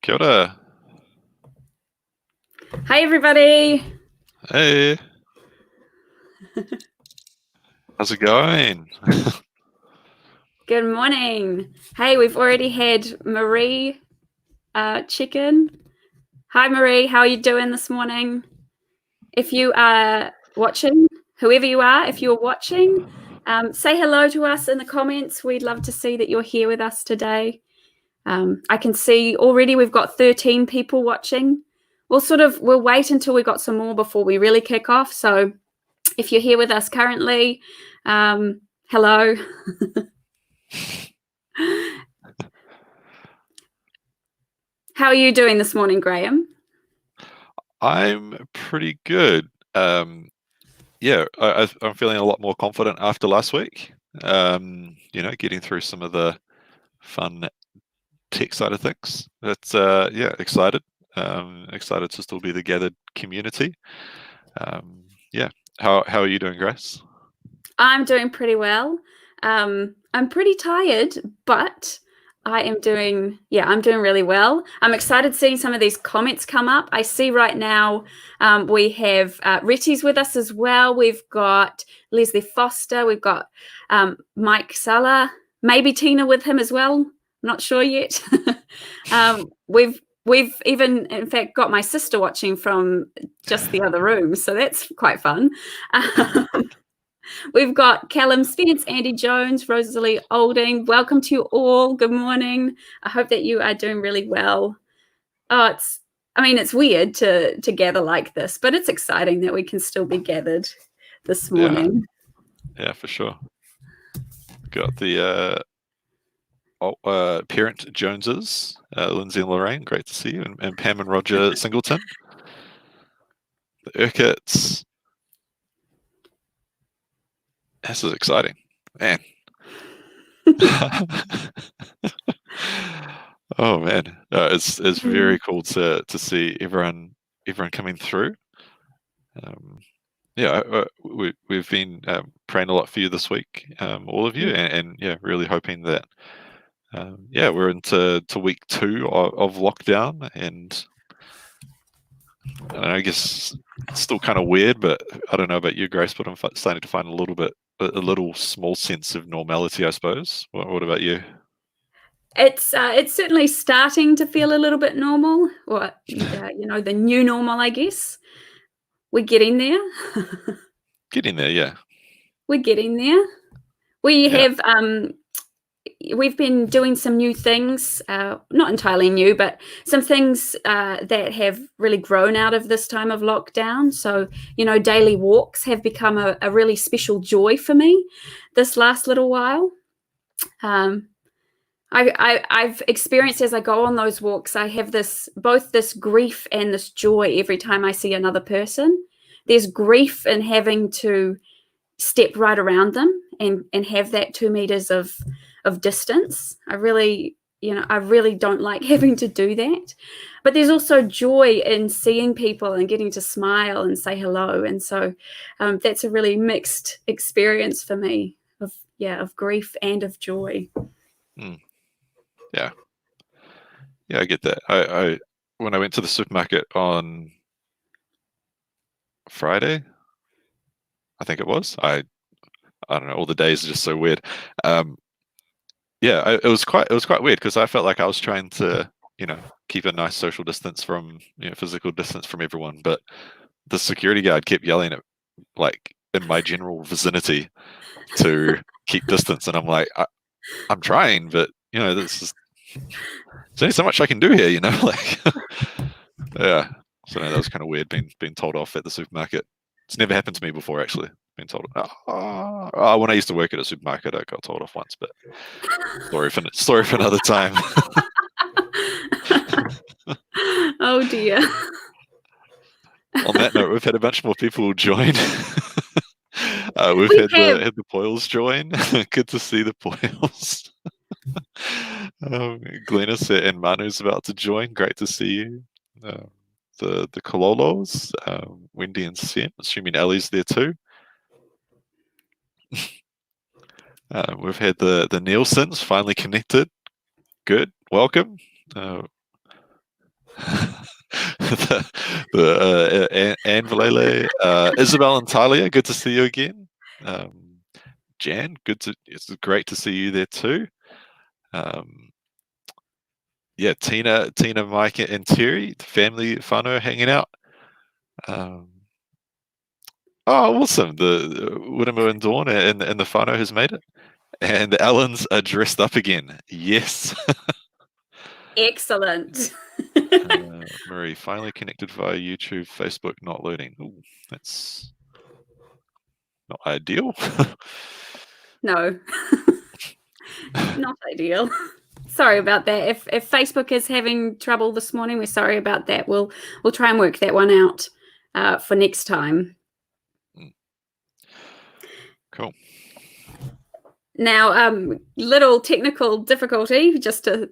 Kia ora. Hi, everybody. Hey. How's it going? Good morning. Hey, we've already had Marie chicken. Hi, Marie. How are you doing this morning? If you are watching, whoever you are, if you're watching, say hello to us in the comments. We'd love to see that you're here with us today. I can see already we've got 13 people watching. We'll wait until we've got some more before we really kick off. So if you're here with us currently, hello. How are you doing this morning, Graham? I'm pretty good. Yeah, I'm feeling a lot more confident after last week. Getting through some of the fun tech side of things. It's excited. Excited to still be the gathered community. How are you doing, Grace? I'm doing pretty well. I'm pretty tired, but I'm doing really well. I'm excited seeing some of these comments come up. I see right now we have Retty's with us as well. We've got Leslie Foster. We've got Mike Sala, maybe Tina with him as well. I'm not sure yet. We've even, in fact, got my sister watching from just the other room, so that's quite fun. We've got Callum Spence, Andy Jones, Rosalie Olding. Welcome to you all. Good morning. I hope that you are doing really well. It's weird to gather like this, but it's exciting that we can still be gathered this morning. Yeah, for sure. Got the parent Joneses, Lindsay and Lorraine, great to see you, and Pam and Roger Singleton. The Urquharts. This is exciting, man. Oh man, it's very cool to see everyone coming through. We've been praying a lot for you this week, all of you, and really hoping that we're into week 2 of lockdown, and I guess it's still kind of weird, but I don't know about you, Grace, but I'm starting to find a little small sense of normality, I suppose. What about you? It's certainly starting to feel a little bit normal, or the new normal, I guess. We're getting there. Getting there, yeah. We're getting there. We have we've been doing some new things, not entirely new, but some things that have really grown out of this time of lockdown. So, daily walks have become a really special joy for me this last little while. I've experienced as I go on those walks, I have both this grief and this joy every time I see another person. There's grief in having to step right around them and have that 2 meters of distance. I really don't like having to do that. But there's also joy in seeing people and getting to smile and say hello. And so that's a really mixed experience for me of grief and of joy. Yeah, I get that. I when I went to the supermarket on Friday, I think it was. I don't know. All the days are just so weird. It was quite weird because I felt like I was trying to, keep a nice social distance from, physical distance from everyone, but the security guard kept yelling at, like, in my general vicinity to keep distance, and I'm like, I'm trying, but there's only so much I can do here, like. Yeah. So that was kind of weird being told off at the supermarket. It's never happened to me before, actually. Being told, when I used to work at a supermarket, I got told off once, but story for another time. Oh dear. On that note, we've had a bunch more people join. We've had the Poyles join. Good to see the Poyles. Glennis and Manu's about to join. Great to see you. The Kololos, Wendy and Sam, assuming Ellie's there too. We've had the Nielsen's finally connected. Good, welcome. Anne Valele, Isabel and Talia, good to see you again. Jan, it's great to see you there too. Yeah, Tina, Mike, and Terry, the family whānau hanging out. Oh, awesome! The Wiramu and Dawn and the whānau has made it, and the Allens are dressed up again. Yes. Excellent. Marie, finally connected via YouTube, Facebook not loading. Ooh, that's not ideal. No, not ideal. Sorry about that. If Facebook is having trouble this morning, we're sorry about that. We'll try and work that one out for next time. Cool. Now, little technical difficulty, just to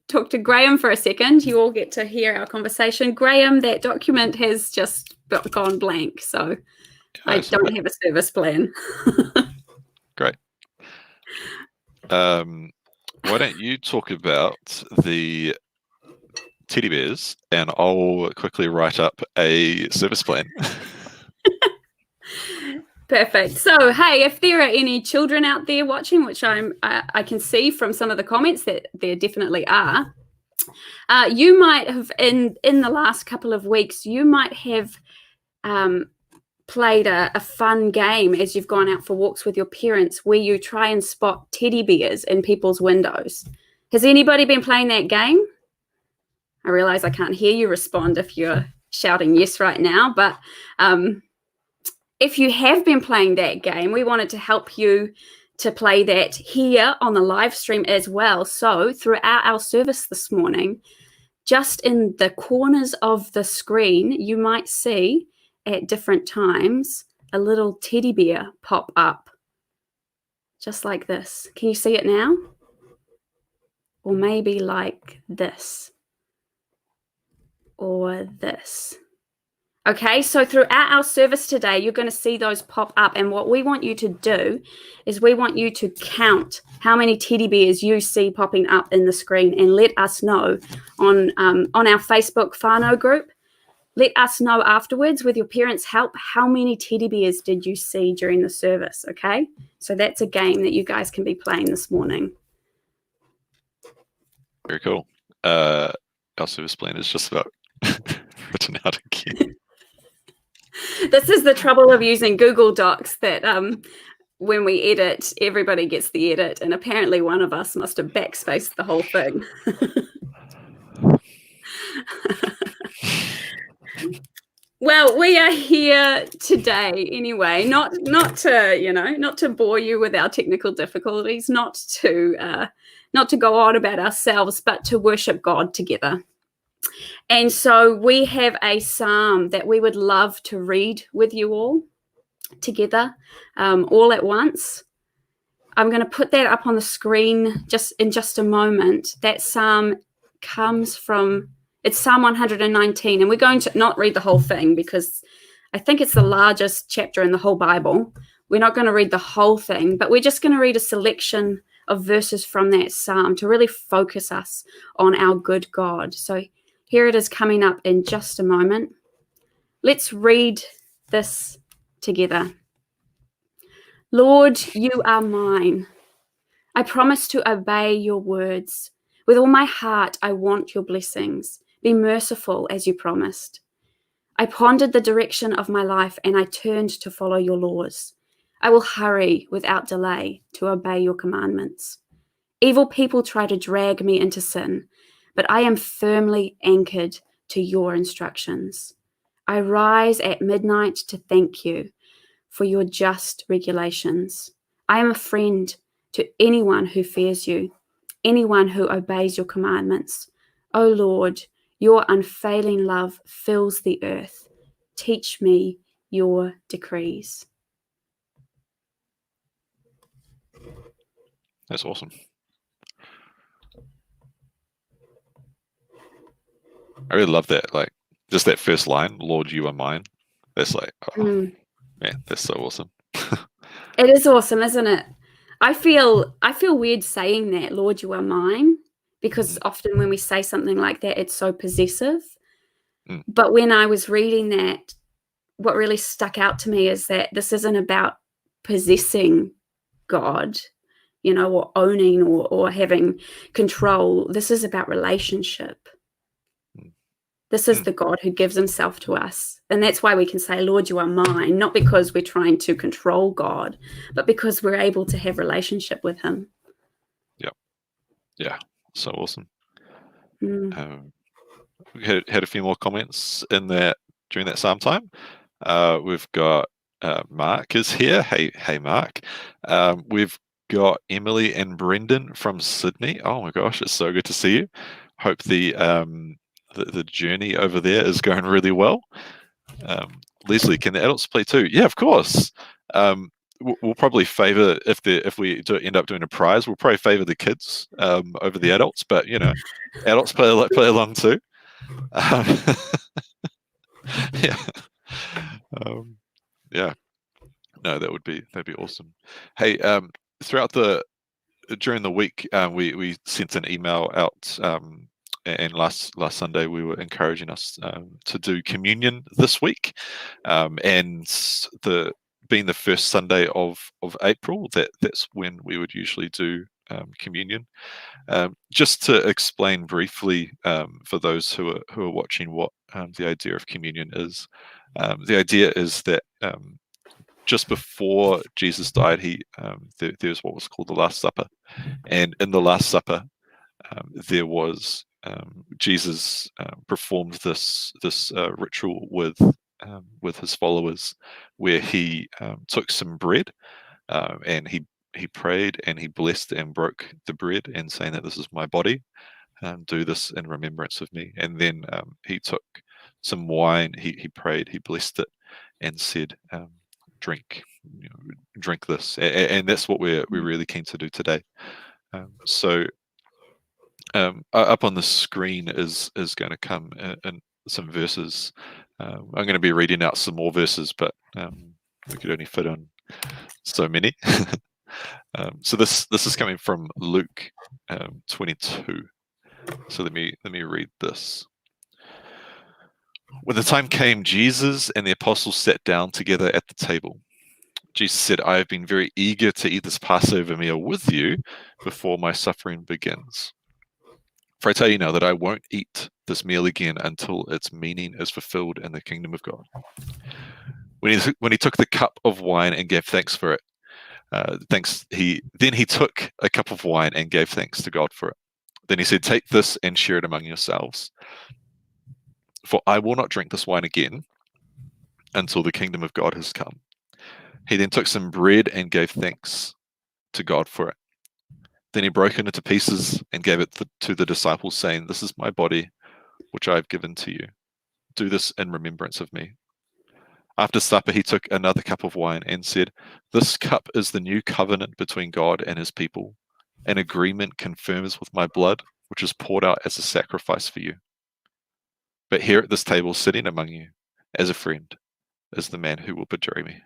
talk to Graham for a second. You all get to hear our conversation. Graham, that document has just gone blank, so I don't have a service plan. Great. Why don't you talk about the teddy bears, and I'll quickly write up a service plan. Perfect. So, hey, if there are any children out there watching, which I can see from some of the comments that there definitely are, you might have in the last couple of weeks, you might have played a fun game as you've gone out for walks with your parents, where you try and spot teddy bears in people's windows. Has anybody been playing that game? I realize I can't hear you respond if you're shouting yes right now, but if you have been playing that game, we wanted to help you to play that here on the live stream as well. So throughout our service this morning, just in the corners of the screen, you might see at different times a little teddy bear pop up, just like this. Can you see it now? Or maybe like this. Or this. Okay, so throughout our service today, you're going to see those pop up. And what we want you to do is we want you to count how many teddy bears you see popping up in the screen, and let us know on our Facebook whānau group. Let us know afterwards, with your parents' help, how many teddy bears did you see during the service, okay? So that's a game that you guys can be playing this morning. Very cool. Our service plan is just about written out again. This is the trouble of using Google Docs, that when we edit, everybody gets the edit, and apparently one of us must have backspaced the whole thing. Well, we are here today anyway, not to bore you with our technical difficulties, not to go on about ourselves, but to worship God together. And so we have a psalm that we would love to read with you all together, all at once. I'm going to put that up on the screen in just a moment. That psalm it's Psalm 119, and we're going to not read the whole thing because I think it's the largest chapter in the whole Bible. We're not going to read the whole thing, but we're just going to read a selection of verses from that psalm to really focus us on our good God. So here it is coming up in just a moment. Let's read this together. Lord, you are mine. I promise to obey your words. With all my heart, I want your blessings. Be merciful as you promised. I pondered the direction of my life, and I turned to follow your laws. I will hurry without delay to obey your commandments. Evil people try to drag me into sin, but I am firmly anchored to your instructions. I rise at midnight to thank you for your just regulations. I am a friend to anyone who fears you, anyone who obeys your commandments. O Lord, your unfailing love fills the earth. Teach me your decrees. That's awesome. I really love that. Like, just that first line, Lord, you are mine. That's like, man, that's so awesome. It is awesome, isn't it? I feel weird saying that, Lord, you are mine, because often when we say something like that, it's so possessive. But when I was reading that, what really stuck out to me is that this isn't about possessing God, or owning or having control. This is about relationship. This is the God who gives himself to us. And that's why we can say, Lord, you are mine, not because we're trying to control God, but because we're able to have relationship with him. Yeah. So awesome. We had a few more comments in that during that psalm time. We've got Mark is here. Hey, Mark. We've got Emily and Brendan from Sydney. Oh my gosh, it's so good to see you. Hope the journey over there is going really well. Leslie, can the adults play too? Yeah, of course. We'll probably favor if we do end up doing a prize, we'll probably favor the kids over the adults. But adults play along too. Yeah. Yeah. No, that'd be awesome. Hey, during the week, we sent an email out, and last Sunday we were encouraging us to do communion this week, and being the first Sunday of April, that's when we would usually do communion. Just to explain briefly for those who are watching what the idea of communion is. The idea is that just before Jesus died, there was what was called the Last Supper, and in the Last Supper, there was Jesus performed this ritual with his followers, where he took some bread and he prayed and he blessed and broke the bread and saying that this is my body. Do this in remembrance of me. And then he took some wine. He prayed. He blessed it and said, "Drink, drink this." And that's what we're really keen to do today. So up on the screen is going to come in some verses. I'm going to be reading out some more verses, but we could only fit on so many. So this is coming from Luke 22. So let me read this. When the time came, Jesus and the apostles sat down together at the table. Jesus said, "I have been very eager to eat this Passover meal with you before my suffering begins. For I tell you now that I won't eat this meal again until its meaning is fulfilled in the kingdom of God." When he took the cup of wine and gave thanks for it, he took a cup of wine and gave thanks to God for it. Then he said, "Take this and share it among yourselves. For I will not drink this wine again until the kingdom of God has come." He then took some bread and gave thanks to God for it. Then he broke it into pieces and gave it to the disciples, saying, "This is my body, which I have given to you. Do this in remembrance of me." After supper, he took another cup of wine and said, "This cup is the new covenant between God and his people, an agreement confirmed with my blood, which is poured out as a sacrifice for you. But here at this table, sitting among you as a friend, is the man who will betray me."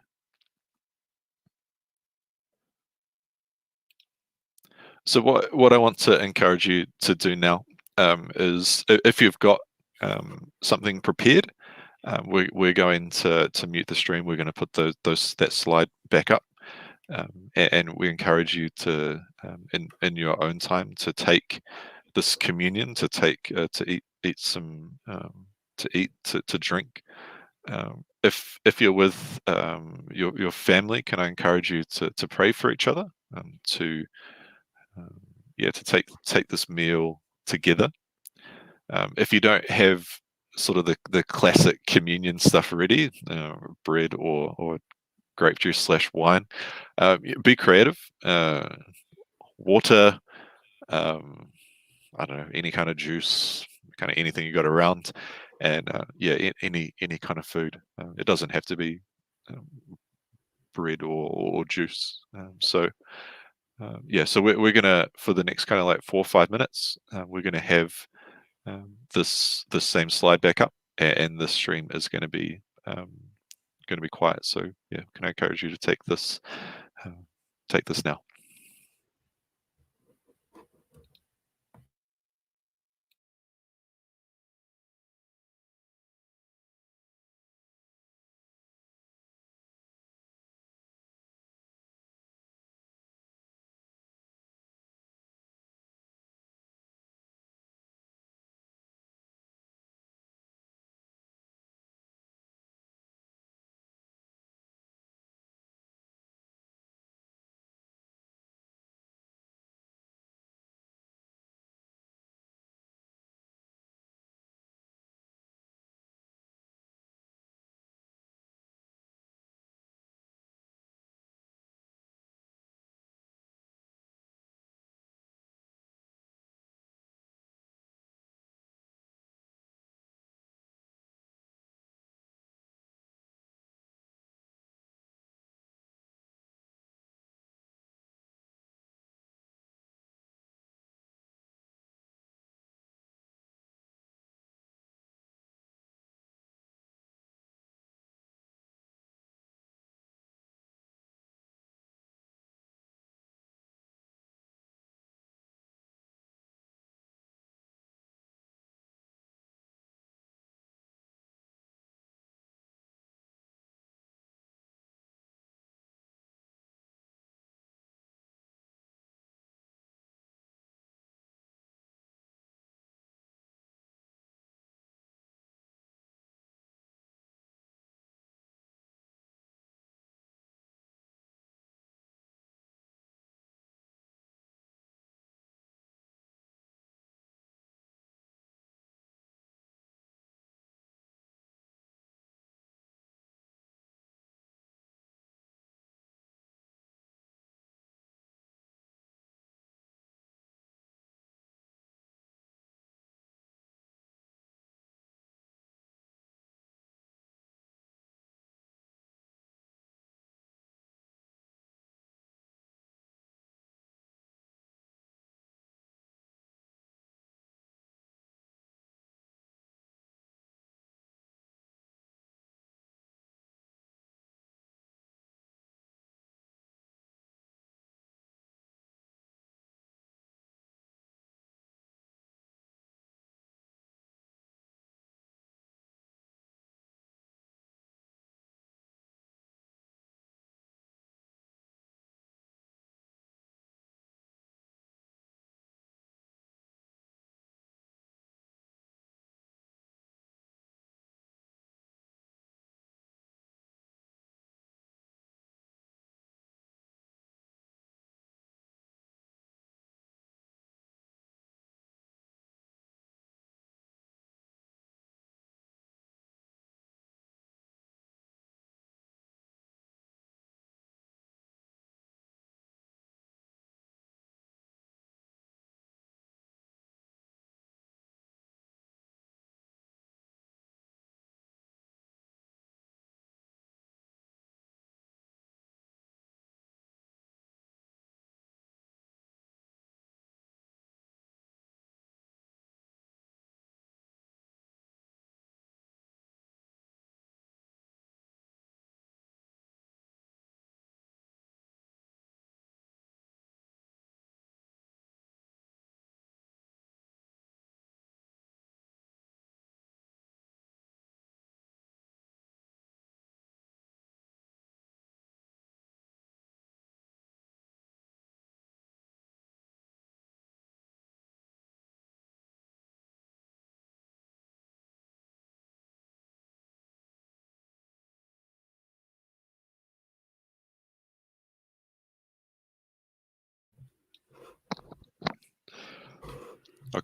So what I want to encourage you to do now is, if you've got something prepared, we're going to mute the stream. We're going to put that slide back up, and we encourage you to in your own time to take this communion, to eat some to drink. If you're with your family, can I encourage you to pray for each other, to take this meal together. If you don't have sort of the classic communion stuff ready, bread or grape juice / wine, be creative. Water, I don't know, any kind of juice, kind of anything you got around, and any kind of food. It doesn't have to be bread or juice. So we're gonna, for the next kind of like 4 or 5 minutes, we're gonna have this same slide back up, and this stream is going to be quiet. So yeah, can I encourage you to take this now?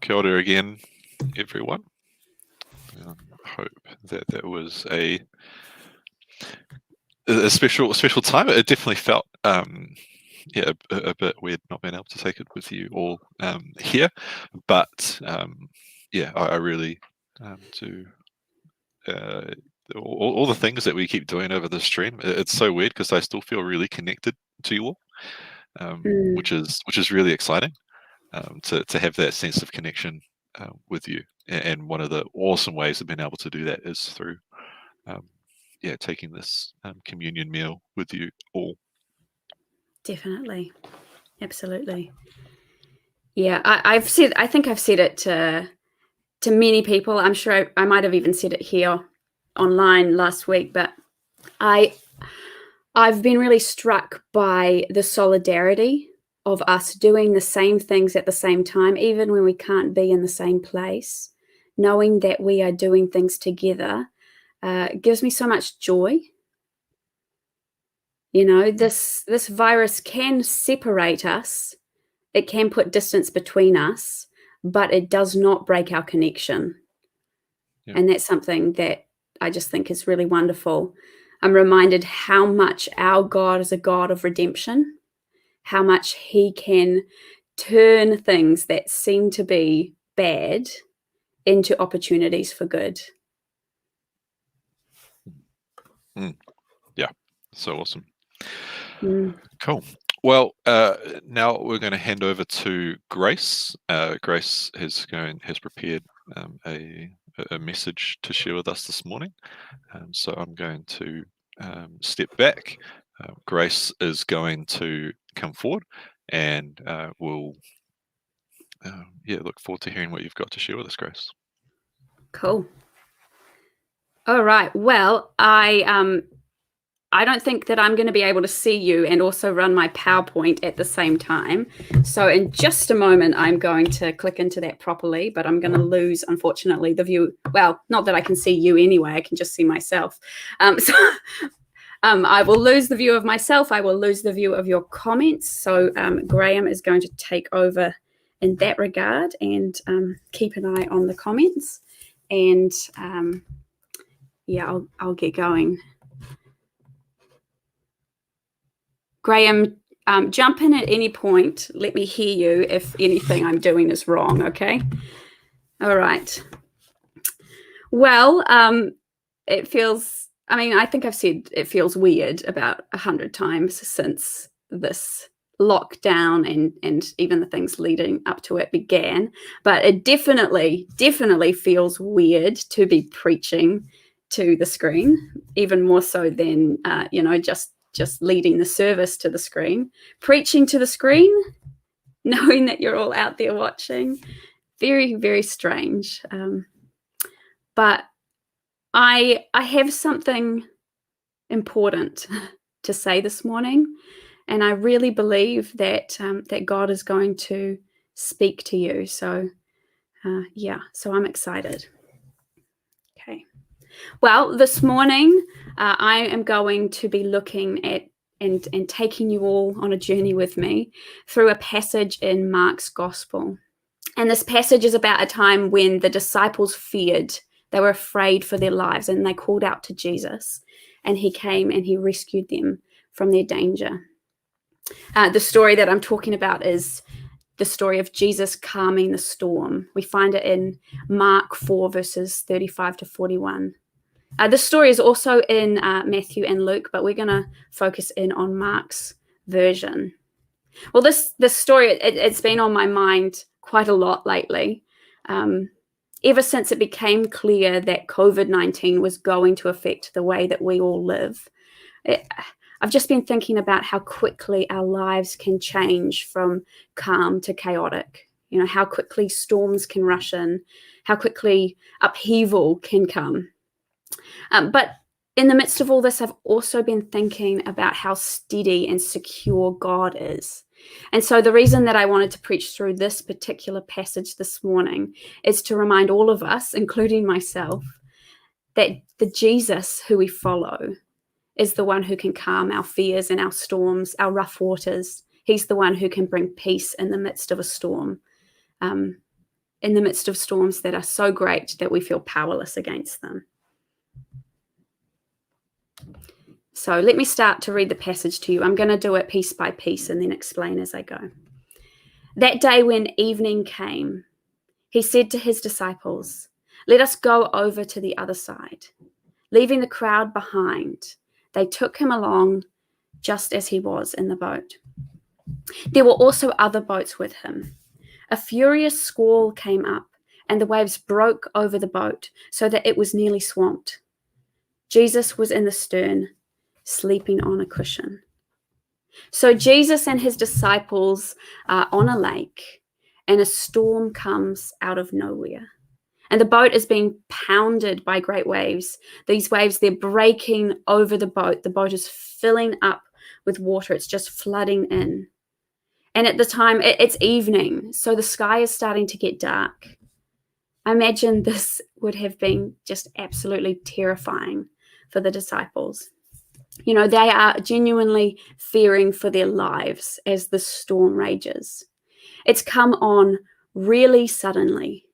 Kia ora again, everyone. Hope that was a special time. It definitely felt a bit weird not being able to take it with you all here, but I really do all the things that we keep doing over the stream. It's so weird because I still feel really connected to you all, which is really exciting. To have that sense of connection with you, and one of the awesome ways of being able to do that is through taking this communion meal with you all. Definitely, absolutely. Yeah, I think I've said it to many people. I'm sure I might have even said it here online last week, but I've been really struck by the solidarity of us doing the same things at the same time, even when we can't be in the same place. Knowing that we are doing things together gives me so much joy. You know, this virus can separate us. It can put distance between us, but it does not break our connection. Yeah. And that's something that I just think is really wonderful. I'm reminded how much our God is a God of redemption, how much he can turn things that seem to be bad into opportunities for good. Yeah, so awesome. Cool. Well, now we're going to hand over to Grace. Grace has prepared a message to share with us this morning. So I'm going to step back. Grace is going to come forward, and we'll look forward to hearing what you've got to share with us, Grace. Cool. All right. Well, I don't think that I'm going to be able to see you and also run my PowerPoint at the same time. So in just a moment, I'm going to click into that properly, but I'm going to lose, unfortunately, the view. Well, not that I can see you anyway. I can just see myself. I will lose the view of myself. I will lose the view of your comments. So Graham is going to take over in that regard and keep an eye on the comments. And I'll get going. Graham, jump in at any point. Let me hear you if anything I'm doing is wrong, okay? All right. Well, it feels, I think I've said it feels weird about 100 times since this lockdown and even the things leading up to it began. But it definitely feels weird to be preaching to the screen, even more so than, just leading the service to the screen, preaching to the screen, knowing that you're all out there watching. Very, very strange. But I have something important to say this morning, and I really believe that that God is going to speak to you. So, so I'm excited. Okay. Well, this morning I am going to be looking at and taking you all on a journey with me through a passage in Mark's Gospel. And this passage is about a time when the disciples feared. They were afraid for their lives, and they called out to Jesus, and he came and he rescued them from their danger. The story that I'm talking about is the story of Jesus calming the storm. We find it in Mark 4, verses 35 to 41. This story is also in Matthew and Luke, but we're going to focus in on Mark's version. Well, this story, it's been on my mind quite a lot lately. Ever since it became clear that COVID-19 was going to affect the way that we all live, I've just been thinking about how quickly our lives can change from calm to chaotic. You know, how quickly storms can rush in, how quickly upheaval can come. But in the midst of all this, I've also been thinking about how steady and secure God is. And so the reason that I wanted to preach through this particular passage this morning is to remind all of us, including myself, that the Jesus who we follow is the one who can calm our fears and our storms, our rough waters. He's the one who can bring peace in the midst of a storm. in the midst of storms that are so great that we feel powerless against them. So let me start to read the passage to you. I'm going to do it piece by piece and then explain as I go. That day when evening came, he said to his disciples, "Let us go over to the other side." Leaving the crowd behind, they took him along just as he was in the boat. There were also other boats with him. A furious squall came up, and the waves broke over the boat so that it was nearly swamped. Jesus was in the stern, sleeping on a cushion. So Jesus and his disciples are on a lake, and a storm comes out of nowhere. And the boat is being pounded by great waves. These waves, they're breaking over the boat. The boat is filling up with water. It's just flooding in. And at the time, it's evening, so the sky is starting to get dark. I imagine this would have been just absolutely terrifying for the disciples. You know, they are genuinely fearing for their lives as the storm rages. It's come on really suddenly,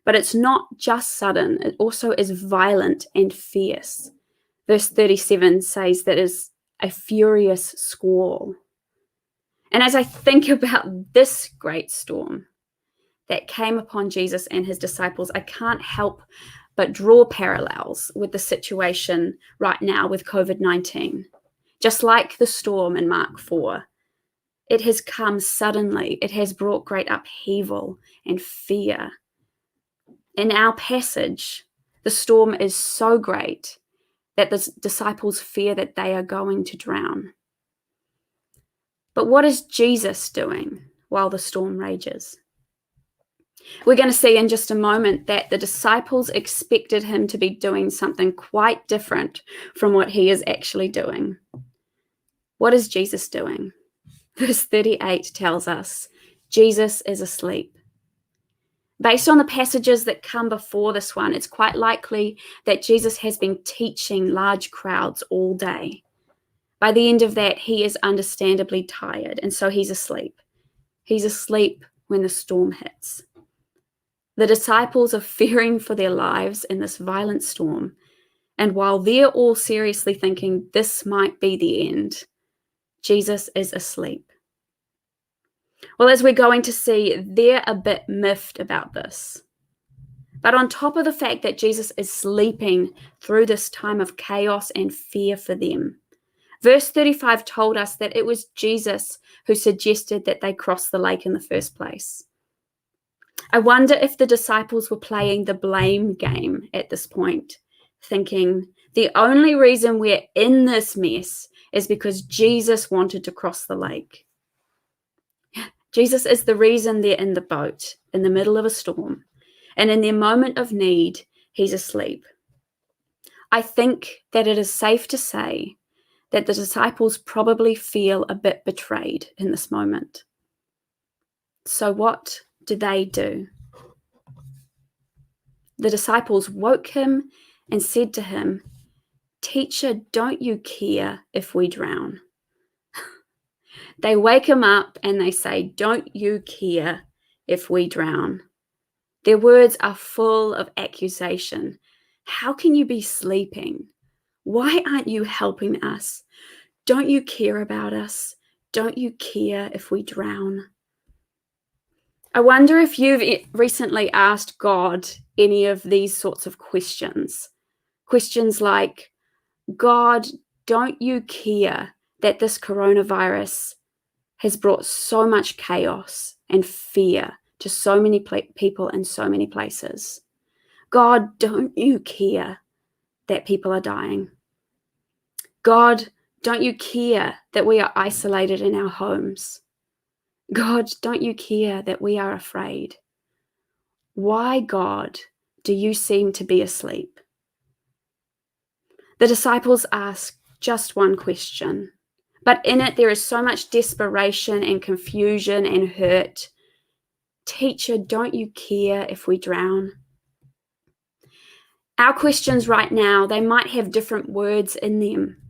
but it's not just sudden. It also is violent and fierce. Verse 37 says that it's a furious squall. And as I think about this great storm that came upon Jesus and his disciples, I can't help but draw parallels with the situation right now with COVID-19. Just like the storm in Mark 4, it has come suddenly. It has brought great upheaval and fear. In our passage, the storm is so great that the disciples fear that they are going to drown. But what is Jesus doing while the storm rages? We're going to see in just a moment that the disciples expected him to be doing something quite different from what he is actually doing. What is Jesus doing? Verse 38 tells us Jesus is asleep. Based on the passages that come before this one, it's quite likely that Jesus has been teaching large crowds all day. By the end of that, he is understandably tired, and so he's asleep. He's asleep when the storm hits. The disciples are fearing for their lives in this violent storm, and while they're all seriously thinking this might be the end, Jesus is asleep. Well, as we're going to see, they're a bit miffed about this. But on top of the fact that Jesus is sleeping through this time of chaos and fear for them, verse 35 told us that it was Jesus who suggested that they cross the lake in the first place. I wonder if the disciples were playing the blame game at this point, thinking the only reason we're in this mess is because Jesus wanted to cross the lake. Jesus is the reason they're in the boat in the middle of a storm, and in their moment of need, he's asleep. I think that it is safe to say that the disciples probably feel a bit betrayed in this moment. So what do they do? The disciples woke him and said to him, "Teacher, don't you care if we drown?" They wake him up and they say, "Don't you care if we drown?" Their words are full of accusation. How can you be sleeping? Why aren't you helping us? Don't you care about us? Don't you care if we drown? I wonder if you've recently asked God any of these sorts of questions. Questions like, God, don't you care that this coronavirus has brought so much chaos and fear to so many people in so many places? God, don't you care that people are dying? God, don't you care that we are isolated in our homes? God, don't you care that we are afraid? Why, God, do you seem to be asleep? The disciples ask just one question, but in it there is so much desperation and confusion and hurt. Teacher, don't you care if we drown? Our questions right now, they might have different words in them,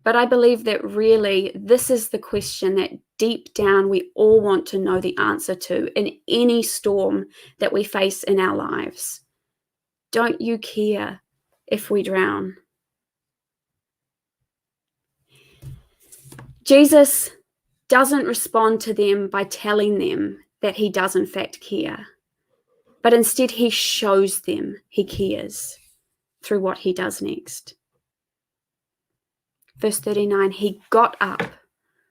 But I believe that really this is the question that deep down we all want to know the answer to in any storm that we face in our lives. Don't you care if we drown? Jesus doesn't respond to them by telling them that he does in fact care, but instead he shows them he cares through what he does next. Verse 39, he got up,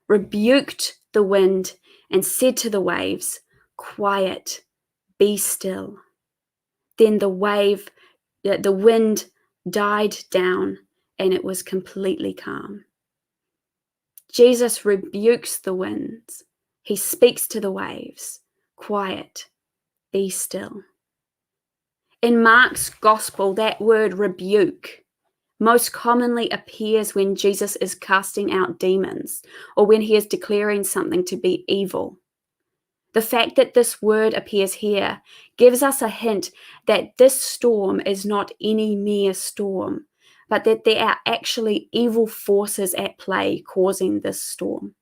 rebuked the wind, and said to the waves, "Quiet, be still." Then the wind died down, and it was completely calm. Jesus rebukes the winds. He speaks to the waves, "Quiet, be still." In Mark's gospel, that word rebuke most commonly appears when Jesus is casting out demons or when he is declaring something to be evil. The fact that this word appears here gives us a hint that this storm is not any mere storm, but that there are actually evil forces at play causing this storm.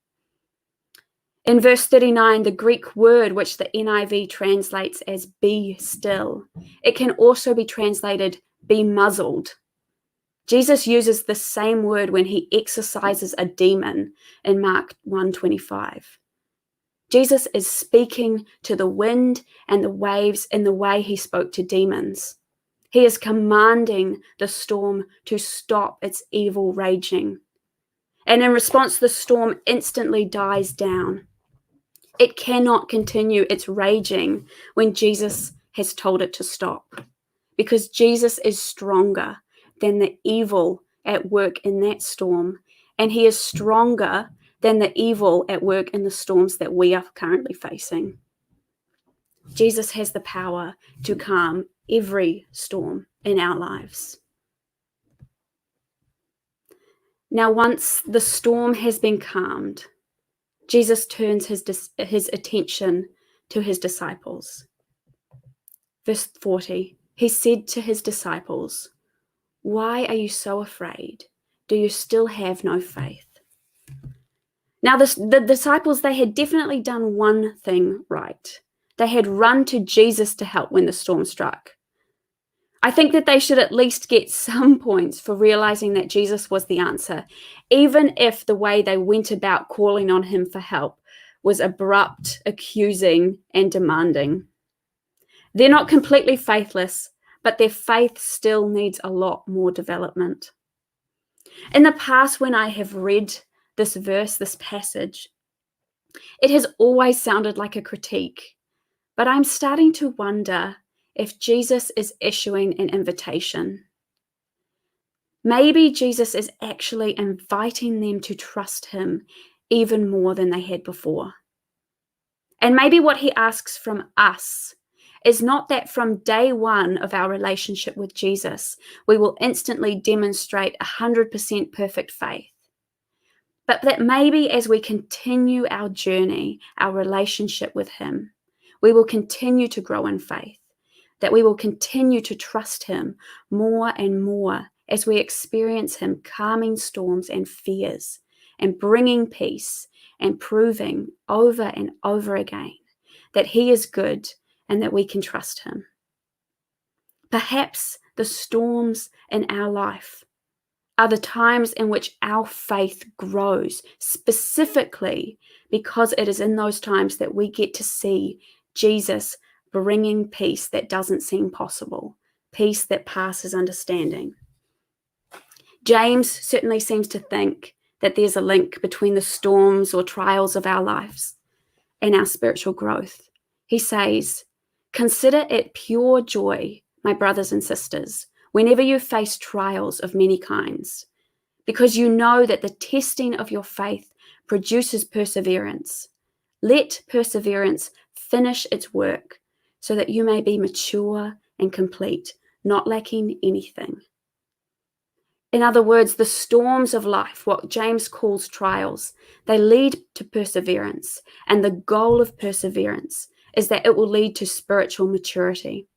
In verse 39, the Greek word, which the NIV translates as "be still," it can also be translated "be muzzled." Jesus uses the same word when he exorcises a demon in Mark 1:25. Jesus is speaking to the wind and the waves in the way he spoke to demons. He is commanding the storm to stop its evil raging. And in response, the storm instantly dies down. It cannot continue its raging when Jesus has told it to stop, because Jesus is stronger than the evil at work in that storm, and he is stronger than the evil at work in the storms that we are currently facing. Jesus has the power to calm every storm in our lives. Now, once the storm has been calmed, Jesus turns his attention to his disciples. Verse 40, he said to his disciples, "Why are you so afraid? Do you still have no faith?" Now, the disciples, they had definitely done one thing right. They had run to Jesus to help when the storm struck. I think that they should at least get some points for realizing that Jesus was the answer, even if the way they went about calling on him for help was abrupt, accusing, and demanding. They're not completely faithless, but their faith still needs a lot more development. In the past, when I have read this verse, this passage, it has always sounded like a critique, but I'm starting to wonder if Jesus is issuing an invitation. Maybe Jesus is actually inviting them to trust him even more than they had before. And maybe what he asks from us is not that from day one of our relationship with Jesus, we will instantly demonstrate 100% perfect faith, but that maybe as we continue our journey, our relationship with him, we will continue to grow in faith, that we will continue to trust him more and more as we experience him calming storms and fears and bringing peace and proving over and over again that he is good and that we can trust him. Perhaps the storms in our life are the times in which our faith grows, specifically because it is in those times that we get to see Jesus bringing peace that doesn't seem possible, peace that passes understanding. James certainly seems to think that there's a link between the storms or trials of our lives and our spiritual growth. He says, "Consider it pure joy, my brothers and sisters, whenever you face trials of many kinds, because you know that the testing of your faith produces perseverance. Let perseverance finish its work, so that you may be mature and complete, not lacking anything." In other words, the storms of life, what James calls trials, they lead to perseverance. And the goal of perseverance is that it will lead to spiritual maturity.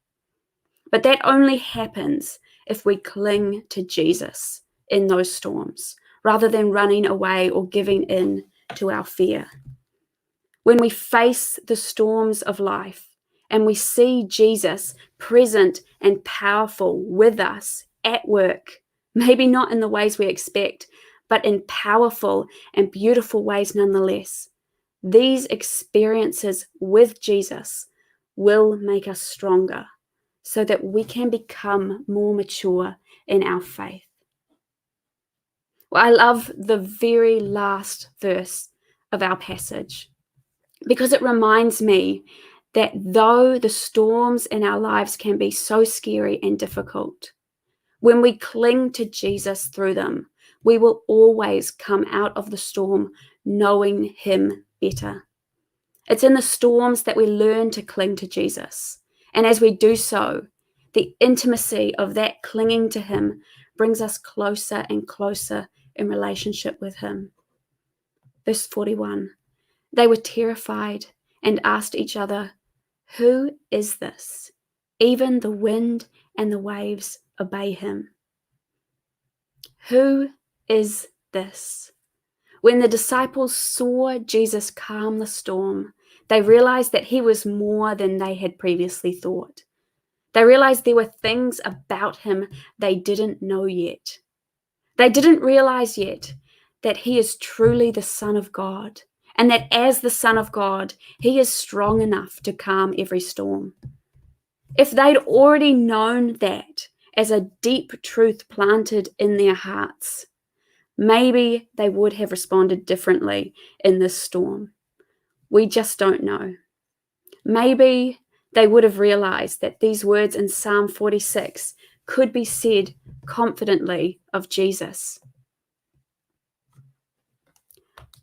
But that only happens if we cling to Jesus in those storms, rather than running away or giving in to our fear. When we face the storms of life and we see Jesus present and powerful with us at work, maybe not in the ways we expect, but in powerful and beautiful ways nonetheless, these experiences with Jesus will make us stronger so that we can become more mature in our faith. Well, I love the very last verse of our passage because it reminds me that though the storms in our lives can be so scary and difficult, when we cling to Jesus through them, we will always come out of the storm knowing him better. It's in the storms that we learn to cling to Jesus. And as we do so, the intimacy of that clinging to him brings us closer and closer in relationship with him. Verse 41, they were terrified and asked each other, "Who is this? Even the wind and the waves obey him." Who is this? When the disciples saw Jesus calm the storm, they realized that he was more than they had previously thought. They realized there were things about him they didn't know yet. They didn't realize yet that he is truly the Son of God, and that as the Son of God, he is strong enough to calm every storm. If they'd already known that as a deep truth planted in their hearts, maybe they would have responded differently in this storm. We just don't know. Maybe they would have realized that these words in Psalm 46 could be said confidently of Jesus.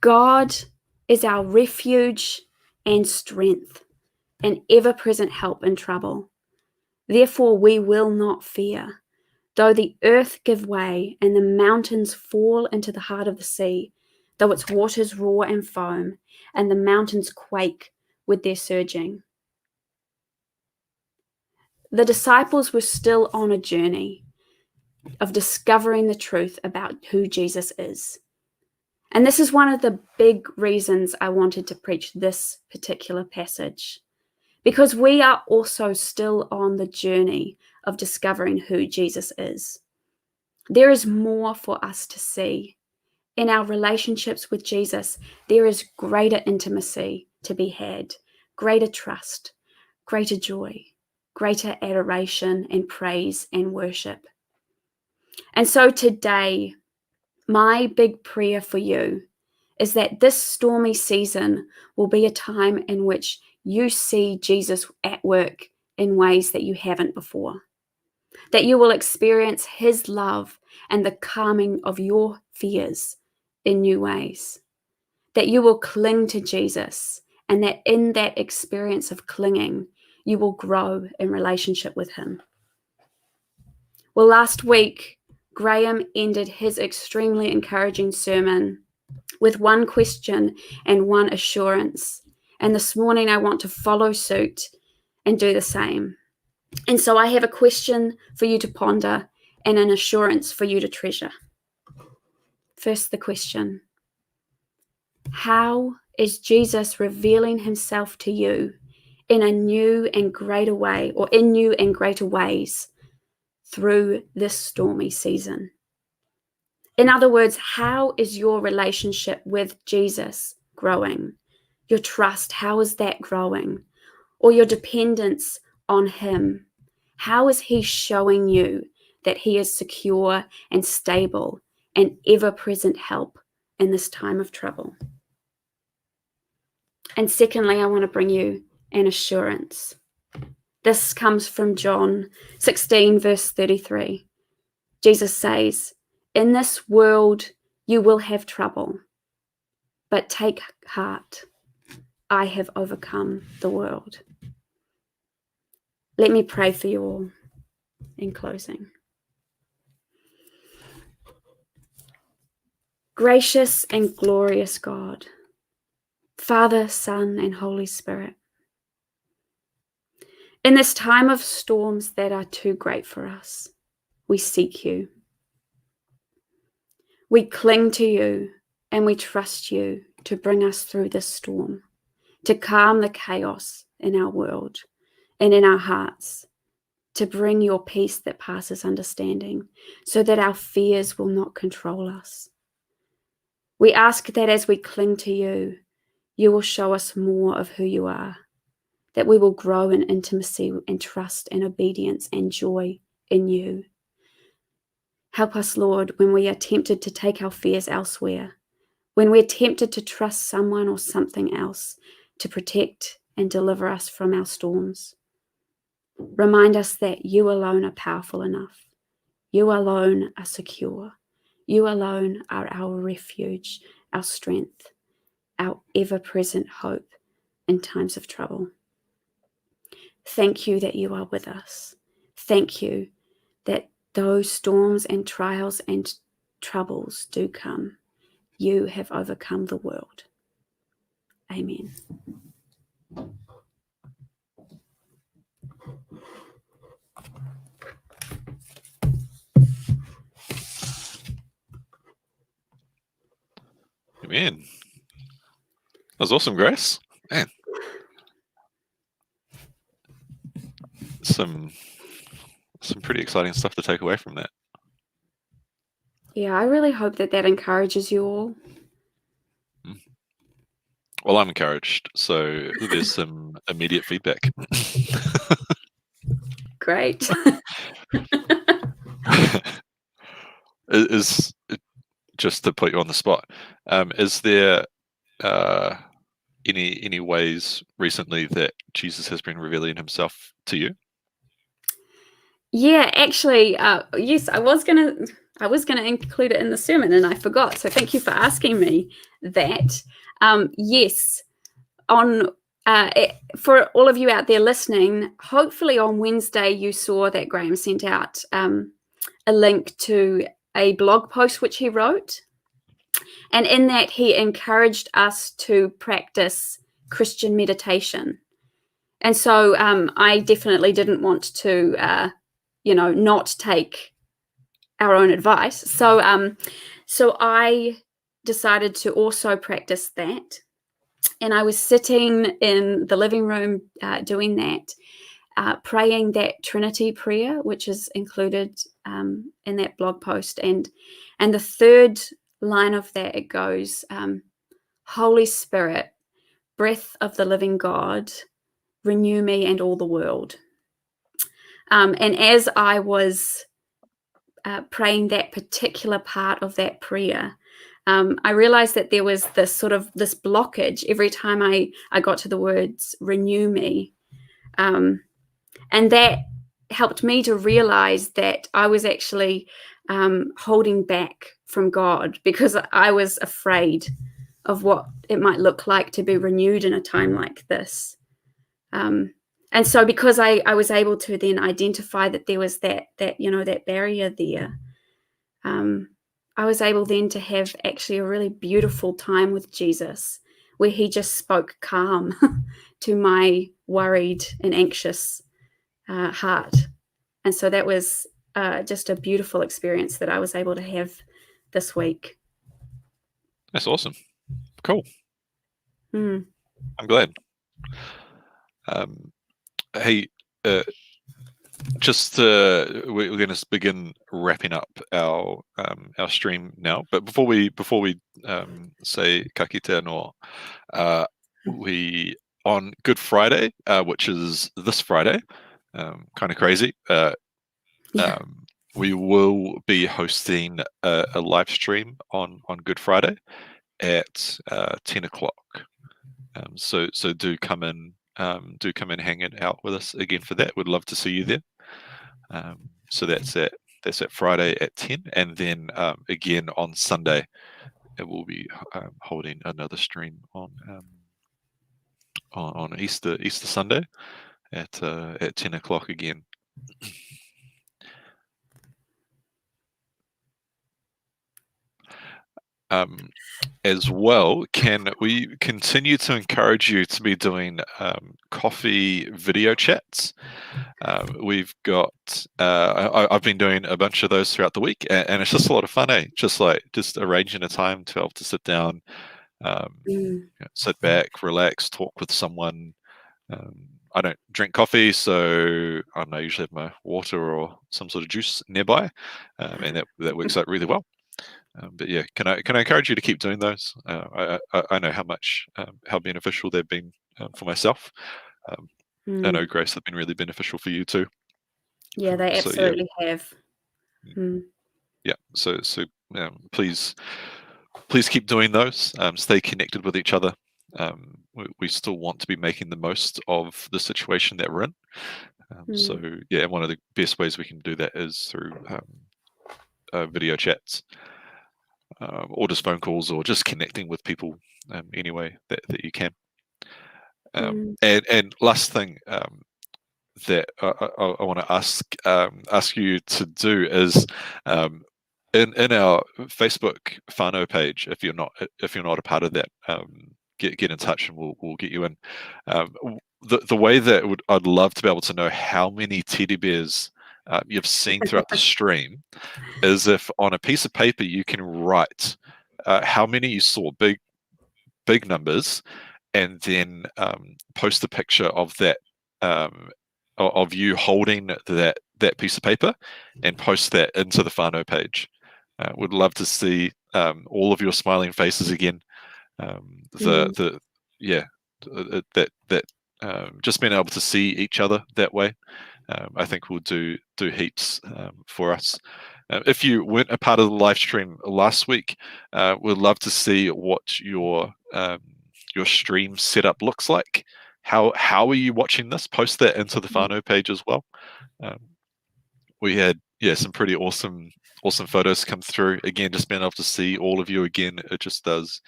God is our refuge and strength, an ever-present help in trouble. Therefore we will not fear. Though the earth give way and the mountains fall into the heart of the sea, though its waters roar and foam, and the mountains quake with their surging. The disciples were still on a journey of discovering the truth about who Jesus is. And this is one of the big reasons I wanted to preach this particular passage, because we are also still on the journey of discovering who Jesus is. There is more for us to see. In our relationships with Jesus, there is greater intimacy to be had, greater trust, greater joy, greater adoration and praise and worship. And so today, my big prayer for you is that this stormy season will be a time in which you see Jesus at work in ways that you haven't before. That you will experience his love and the calming of your fears in new ways. That you will cling to Jesus, and that in that experience of clinging, you will grow in relationship with him. Well, last week, Graham ended his extremely encouraging sermon with one question and one assurance. And this morning, I want to follow suit and do the same. And so I have a question for you to ponder and an assurance for you to treasure. First, the question: how is Jesus revealing himself to you in a new and greater way, or in new and greater ways through this stormy season? In other words, how is your relationship with Jesus growing? Your trust, how is that growing? Or your dependence on him? How is he showing you that he is secure and stable and ever-present help in this time of trouble? And secondly, I want to bring you an assurance. This comes from John 16, verse 33. Jesus says, "In this world you will have trouble, but take heart. I have overcome the world." Let me pray for you all in closing. Gracious and glorious God, Father, Son, and Holy Spirit, in this time of storms that are too great for us, we seek you. We cling to you and we trust you to bring us through this storm, to calm the chaos in our world and in our hearts, to bring your peace that passes understanding, so that our fears will not control us. We ask that as we cling to you, you will show us more of who you are, that we will grow in intimacy and trust and obedience and joy in you. Help us, Lord, when we are tempted to take our fears elsewhere, when we're tempted to trust someone or something else to protect and deliver us from our storms. Remind us that you alone are powerful enough. You alone are secure. You alone are our refuge, our strength, our ever-present hope in times of trouble. Thank you that you are with us. Thank you that those storms and trials and troubles do come. You have overcome the world. Amen. Amen. That was awesome, Grace. Man. Some pretty exciting stuff to take away from that. Yeah, I really hope that encourages you all. Well, I'm encouraged. So there's some immediate feedback. Great. Is just to put you on the spot. Is there any ways recently that Jesus has been revealing himself to you? Yeah, actually, yes, I was gonna include it in the sermon and I forgot. So thank you for asking me that. Yes, on for all of you out there listening, hopefully on Wednesday you saw that Graham sent out a link to a blog post which he wrote, and in that he encouraged us to practice Christian meditation. And so I definitely didn't want to not take our own advice. So so I decided to also practice that. And I was sitting in the living room doing that, praying that Trinity prayer, which is included in that blog post. And the third line of that, it goes, Holy Spirit, breath of the living God, renew me and all the world. And as I was praying that particular part of that prayer, I realized that there was this blockage every time I got to the words renew me. And that helped me to realize that I was actually holding back from God because I was afraid of what it might look like to be renewed in a time like this. And so because I was able to then identify that there was that barrier there, I was able then to have actually a really beautiful time with Jesus where he just spoke calm to my worried and anxious heart. And so that was just a beautiful experience that I was able to have this week. That's awesome. Cool. I'm glad. Hey, just we're going to begin wrapping up our stream now. But before we say ka kite no, we on Good Friday, which is this Friday, kind of crazy. We will be hosting a live stream on Good Friday at 10 o'clock. So do come in. Hang out with us again for that. We'd love to see you there. So that's at Friday at 10, and then again on Sunday, it will be holding another stream on Easter Sunday at 10 o'clock again. as well, can we continue to encourage you to be doing coffee video chats? We've got I've been doing a bunch of those throughout the week, and it's just a lot of fun, eh? Just arranging a time to be able to sit down, sit back, relax, talk with someone. I don't drink coffee, so I don't know, I usually have my water or some sort of juice nearby, and that works out really well. But yeah, can I encourage you to keep doing those? I know how beneficial they've been for myself. I know, Grace, have been really beneficial for you too. Yeah, they absolutely have. Yeah, so please keep doing those. Stay connected with each other. We still want to be making the most of the situation that we're in. So yeah, one of the best ways we can do that is through video chats, or just phone calls, or just connecting with people any way that you can. And last thing that I want to ask you to do is, in our Facebook whānau page, if you're not a part of that, get in touch and we'll get you in. The way that I'd love to be able to know how many teddy bears you've seen throughout the stream is if on a piece of paper you can write how many you saw, big numbers, and then post a picture of that, of you holding that piece of paper, and post that into the whānau page. Would love to see all of your smiling faces again. Just being able to see each other that way, I think will do heaps for us. If you weren't a part of the live stream last week, we'd love to see what your stream setup looks like. How are you watching this? Post that into the whānau page as well. We had some pretty awesome photos come through. Again, just being able to see all of you again, it just does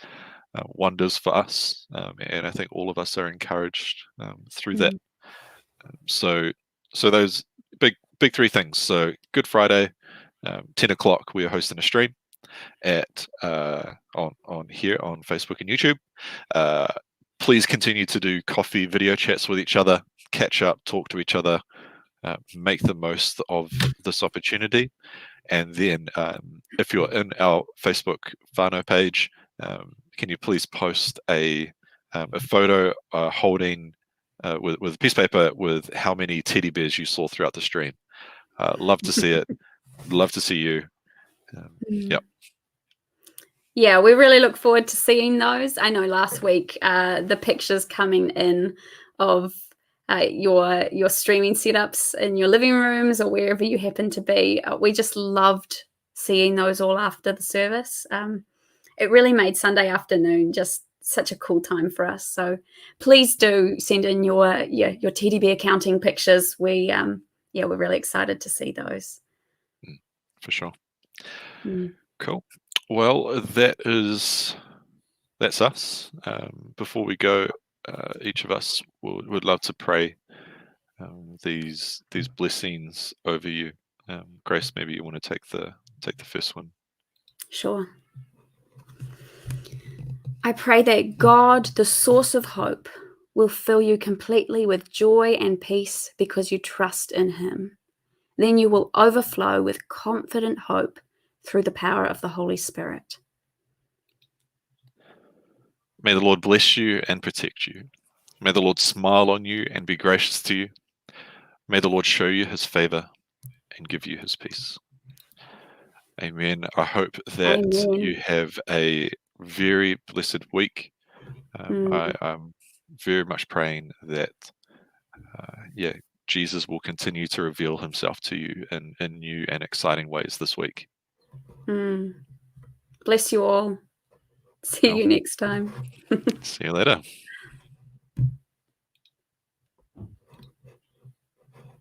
wonders for us, and I think all of us are encouraged through that. So those big three things. So Good Friday, 10 o'clock, we are hosting a stream at on here on Facebook and YouTube. Please continue to do coffee video chats with each other, catch up, talk to each other, make the most of this opportunity. And then if you're in our Facebook whānau page, can you please post a photo holding with a piece of paper with how many teddy bears you saw throughout the stream. Love to see it. Love to see you. Yep. Yeah, we really look forward to seeing those. I know last week the pictures coming in of your streaming setups in your living rooms or wherever you happen to be, we just loved seeing those all after the service. It really made Sunday afternoon just such a cool time for us. So please do send in your teddy bear counting pictures. We're really excited to see those. For sure. Cool. Well, that's us. Before we go, each of us would love to pray these blessings over you. Grace, maybe you want to take the first one. Sure. I pray that God, the source of hope, will fill you completely with joy and peace because you trust in Him. Then you will overflow with confident hope through the power of the Holy Spirit. May the Lord bless you and protect you. May the Lord smile on you and be gracious to you. May the Lord show you His favor and give you His peace. Amen. I hope that you have a very blessed week. I'm very much praying that Jesus will continue to reveal Himself to you in new and exciting ways this week. Bless you all. See you next time. See you later.